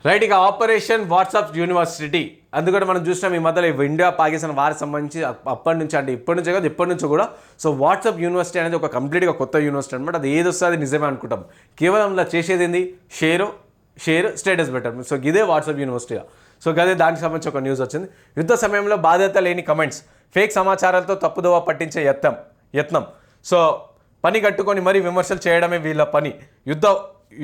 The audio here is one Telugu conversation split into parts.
రైట్. ఇక ఆపరేషన్ వాట్సాప్ యూనివర్సిటీ అందుకని మనం చూసినాం ఈ మధ్యలో ఇండియా పాకిస్తాన్ వారికి సంబంధించి అప్పటి నుంచి అంటే ఇప్పటి నుంచే కాదు ఎప్పటి నుంచో కూడా. సో వాట్సాప్ యూనివర్సిటీ అనేది ఒక కంప్లీట్గా కొత్త యూనివర్సిటీ అనమాట. అది ఏది వస్తుంది నిజమే అనుకుంటాం. కేవలం ఇలా చేసేది ఏంది, షేర్ స్టేటస్ బెటర్. సో ఇదే వాట్సాప్ యూనివర్సిటీగా. సో అదే దానికి సంబంధించి ఒక న్యూస్ వచ్చింది. యుద్ధ సమయంలో బాధ్యత లేని కమెంట్స్, ఫేక్ సమాచారాలతో తప్పుదోవ పట్టించే యత్నం. సో పని కట్టుకొని మరీ విమర్శలు చేయడమే వీళ్ళ పని.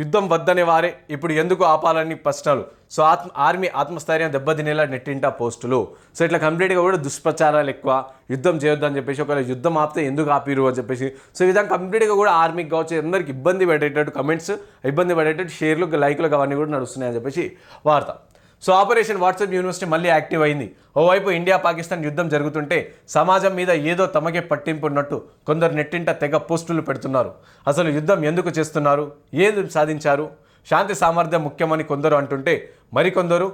యుద్ధం వద్దనే వారే ఇప్పుడు ఎందుకు ఆపాలని ప్రశ్నలు. సో ఆర్మీ ఆత్మస్థైర్యం దెబ్బతినేలా నెట్టింటా పోస్టులు. సో ఇట్లా కంప్లీట్గా కూడా దుష్ప్రచారాలు ఎక్కువ, యుద్ధం చేయొద్దు అని చెప్పేసి, ఒకవేళ యుద్ధం ఆపితే ఎందుకు ఆపిరు అని చెప్పేసి. సో ఈ విధంగా కంప్లీట్గా కూడా ఆర్మీకి కావచ్చు అందరికి ఇబ్బంది పడేటట్టు కమెంట్స్, ఇబ్బంది పడేటట్టు షేర్లు, లైక్లు అవన్నీ కూడా నడుస్తున్నాయని చెప్పేసి వార్త. సో ఆపరేషన్ వాట్సాప్ యూనివర్సిటీ మళ్ళీ యాక్టివ్ అయింది. ఓవైపు ఇండియా పాకిస్తాన్ యుద్ధం జరుగుతుంటే సమాజం మీద ఏదో తమకే పట్టింపు ఉన్నట్టు కొందరు నెట్టింట తెగ పోస్టులు పెడుతున్నారు. అసలు యుద్ధం ఎందుకు చేస్తున్నారు, ఏది సాధించారు, శాంతి సామర్థ్యం ముఖ్యమని కొందరు అంటుంటే మరికొందరు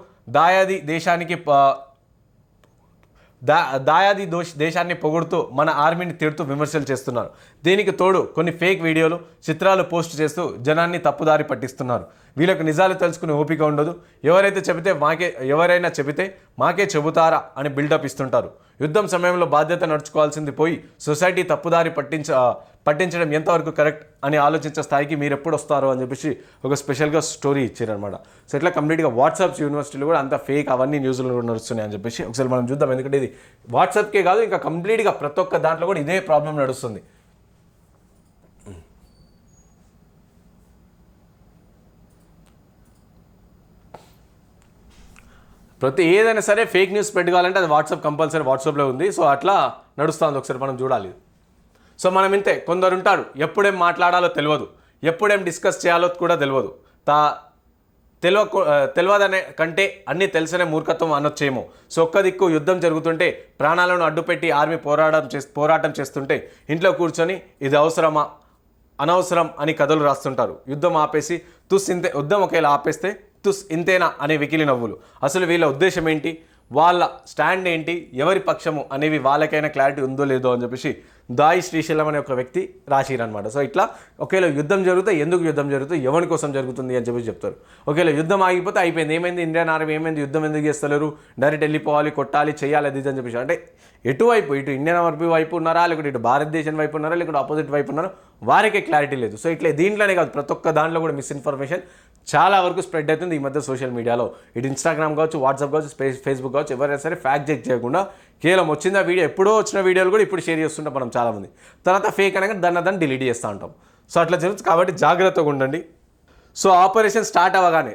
దేశాన్ని పొగుడుతూ మన ఆర్మీని తిడుతూ విమర్శలు చేస్తున్నారు. దీనికి తోడు కొన్ని ఫేక్ వీడియోలు, చిత్రాలు పోస్ట్ చేస్తూ జనాన్ని తప్పుదారి పట్టిస్తున్నారు. వీళ్ళకు నిజాలు తెలుసుకునే ఓపిక ఉండదు. ఎవరైనా చెబితే మాకే చెబుతారా అని బిల్డప్ ఇస్తుంటారు. యుద్ధం సమయంలో బాధ్యత నడుచుకోవాల్సింది పోయి సొసైటీ తప్పుదారి పట్టించడం ఎంతవరకు కరెక్ట్ అని ఆలోచించే స్థాయికి మీరు ఎప్పుడు వస్తారో అని చెప్పేసి ఒక స్పెషల్గా స్టోరీ ఇచ్చారనమాట. సో ఇట్లా కంప్లీట్గా వాట్సాప్ యూనివర్సిటీలో కూడా అంత ఫేక్ అవన్నీ న్యూస్లు కూడా నడుస్తున్నాయి అని చెప్పేసి ఒకసారి మనం చూద్దాం. ఎందుకంటే ఇది వాట్సాప్కే కాదు, ఇంకా కంప్లీట్గా ప్రతి ఒక్క దాంట్లో కూడా ఇదే ప్రాబ్లం నడుస్తుంది. ఏదైనా సరే ఫేక్ న్యూస్ స్ప్రెడ్ కావాలంటే అది వాట్సాప్ కంపల్సరీ వాట్సాప్లో ఉంది. సో అట్లా నడుస్తుంది. ఒకసారి మనం చూడాలి. సో మనం ఇంతే, కొందరు ఉంటారు ఎప్పుడేం మాట్లాడాలో తెలియదు, ఎప్పుడేం డిస్కస్ చేయాలో కూడా తెలియదు. తెలియదనే కంటే అన్నీ తెలిసనే మూర్ఖత్వం అనొచ్చేమో. సో ఒక్క దిక్కు యుద్ధం జరుగుతుంటే ప్రాణాలను అడ్డుపెట్టి ఆర్మీ పోరాటం చేస్తుంటే ఇంట్లో కూర్చొని ఇది అవసరమా అనవసరం అని కథలు రాస్తుంటారు. యుద్ధం ఒకేలా ఆపేస్తే ఇంతేనా అనే వెకిలి నవ్వులు. అసలు వీళ్ళ ఉద్దేశం ఏంటి, వాళ్ళ స్టాండ్ ఏంటి, ఎవరి పక్షము అనేవి వాళ్ళకైనా క్లారిటీ ఉందో లేదో అని చెప్పేసి దాయి శ్రీశైలం అనే ఒక వ్యక్తి రాసిరనమాట. సో ఇట్లా ఒకవేళ యుద్ధం జరిగితే ఎందుకు యుద్ధం జరుగుతుంది, ఎవరి కోసం జరుగుతుంది అని చెప్పేసి చెప్తారు. ఒకవేళ యుద్ధం ఆగిపోతే అయిపోయింది, ఏమైంది ఇండియన్ ఆర్మీ ఏమైంది, యుద్ధం ఎందుకు చేస్తలేరు, డైరెక్ట్ వెళ్ళిపోవాలి, కొట్టాలి, చేయాలి అది అని చెప్పేసి. అంటే ఎటువైపు, ఇటు ఇండియన్ ఆర్మీ వైపు ఉన్నారా, లేకుంటే ఇటు భారతదేశం వైపు ఉన్నారా, లేకుంటే ఆపోజిట్ వైపు ఉన్నారా, వారికే క్లారిటీ లేదు. సో ఇట్లా దీంట్లోనే కాదు ప్రతి ఒక్క దాంట్లో కూడా మిస్ఇన్ఫర్మేషన్ చాలా వరకు స్ప్రెడ్ అవుతుంది ఈ మధ్య సోషల్ మీడియాలో. ఇటు ఇన్స్టాగ్రామ్ కావచ్చు, వాట్సాప్ కావచ్చు, ఫేస్బుక్ కావచ్చు, ఎవరైనా సరే ఫ్యాక్ట్ చెక్ చేయకుండా కేవలం వచ్చిన వీడియో, ఎప్పుడో వచ్చిన వీడియోలు కూడా ఇప్పుడు షేర్ చేస్తుంటాం మనం చాలామంది. తర్వాత ఫేక్ అనగా దాన్ని డిలీట్ చేస్తూ ఉంటాం. సో అట్లా జరుగుతుంది. కాబట్టి జాగ్రత్తగా ఉండండి. సో ఆపరేషన్ స్టార్ట్ అవ్వగానే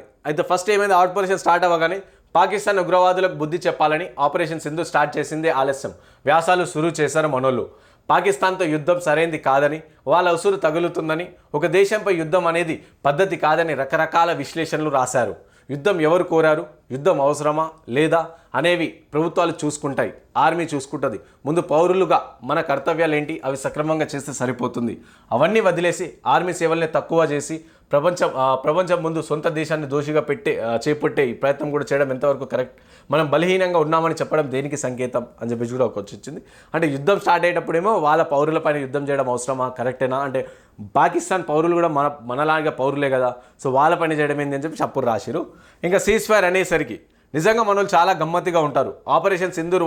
ఫస్ట్ ఏమైంది, ఆపరేషన్ స్టార్ట్ అవ్వగానే పాకిస్తాన్ ఉగ్రవాదులకు బుద్ధి చెప్పాలని ఆపరేషన్ సింధు స్టార్ట్ చేసిందే ఆలస్యం. వ్యాసాలు సురు చేశారు మనోళ్ళు. పాకిస్తాన్తో యుద్ధం సరైంది కాదని, వాళ్ళ ఉసురు తగులుతుందని, ఒక దేశంపై యుద్ధం అనేది పద్ధతి కాదని రకరకాల విశ్లేషణలు రాశారు. యుద్ధం ఎవరు కోరారు, యుద్ధం అవసరమా లేదా అనేవి ప్రభుత్వాలు చూసుకుంటాయి, ఆర్మీ చూసుకుంటుంది. ముందు పౌరులుగా మన కర్తవ్యాలు ఏంటి అవి సక్రమంగా చేస్తే సరిపోతుంది. అవన్నీ వదిలేసి ఆర్మీ సేవల్ని తక్కువ చేసి ప్రపంచం ముందు సొంత దేశాన్ని దోషిగా చేపట్టే ఈ ప్రయత్నం కూడా చేయడం ఎంతవరకు కరెక్ట్, మనం బలహీనంగా ఉన్నామని చెప్పడం దేనికి సంకేతం అని చెప్పేసి కూడా ఒక వచ్చింది. అంటే యుద్ధం స్టార్ట్ అయ్యేటప్పుడేమో వాళ్ళ పౌరులపైన యుద్ధం చేయడం అవసరమా, కరెక్టేనా, అంటే పాకిస్తాన్ పౌరులు కూడా మనలాగా పౌరులే కదా, సో వాళ్ళ పని చేయడం ఏంటి అని చెప్పి అప్పుడు రాసిరు. ఇంకా సీజ్ ఫైర్ అనేసరికి నిజంగా మనోళ్ళు చాలా గమ్మత్తుగా ఉంటారు. ఆపరేషన్ సింధూర్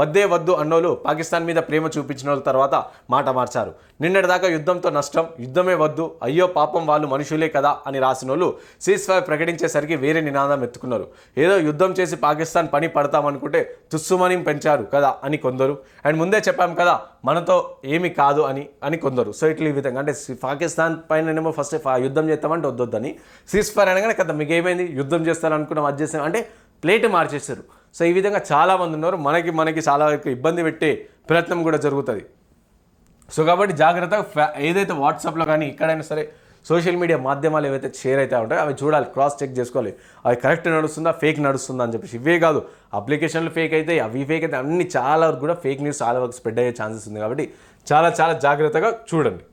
వద్దు అన్నోళ్ళు పాకిస్తాన్ మీద ప్రేమ చూపించిన వాళ్ళ తర్వాత మాట మార్చారు. నిన్నటిదాకా యుద్ధంతో నష్టం, యుద్ధమే వద్దు, అయ్యో పాపం వాళ్ళు మనుషులే కదా అని రాసిన వాళ్ళు సీజ్ ఫైర్ ప్రకటించేసరికి వేరే నినాదం ఎత్తుకున్నారు. ఏదో యుద్ధం చేసి పాకిస్తాన్ పని పడతామనుకుంటే తుస్సుమని పెంచారు కదా అని కొందరు, అండ్ ముందే చెప్పాం కదా మనతో ఏమి కాదు అని కొందరు. సో ఇట్లా ఈ విధంగా అంటే పాకిస్తాన్ పైననేమో ఫస్ట్ యుద్ధం చేస్తామంటే వద్దొద్దని, సీజ్ ఫైర్ అనగానే కదా మీకు ఏమైంది యుద్ధం చేస్తారనుకున్నాం అది చేస్తాం అంటే ప్లేట్ మార్చేస్తారు. సో ఈ విధంగా చాలామంది ఉన్నారు. మనకి చాలా ఇబ్బంది పెట్టే ప్రయత్నం కూడా జరుగుతుంది. సో కాబట్టి జాగ్రత్తగా ఏదైతే వాట్సాప్లో కానీ ఎక్కడైనా సరే సోషల్ మీడియా మాధ్యమాలు ఏవైతే షేర్ అయితే ఉంటాయో అవి చూడాలి, క్రాస్ చెక్ చేసుకోవాలి, అవి కరెక్ట్ నడుస్తుందా ఫేక్ నడుస్తుందా అని చెప్పేసి. ఇవే కాదు అప్లికేషన్లు ఫేక్ అవుతాయి, అవి ఫేక్ అయితే అన్ని చాలా వరకు కూడా ఫేక్ న్యూస్ చాలా వరకు స్ప్రెడ్ అయ్యే ఛాన్సెస్ ఉంది. కాబట్టి చాలా జాగ్రత్తగా చూడండి.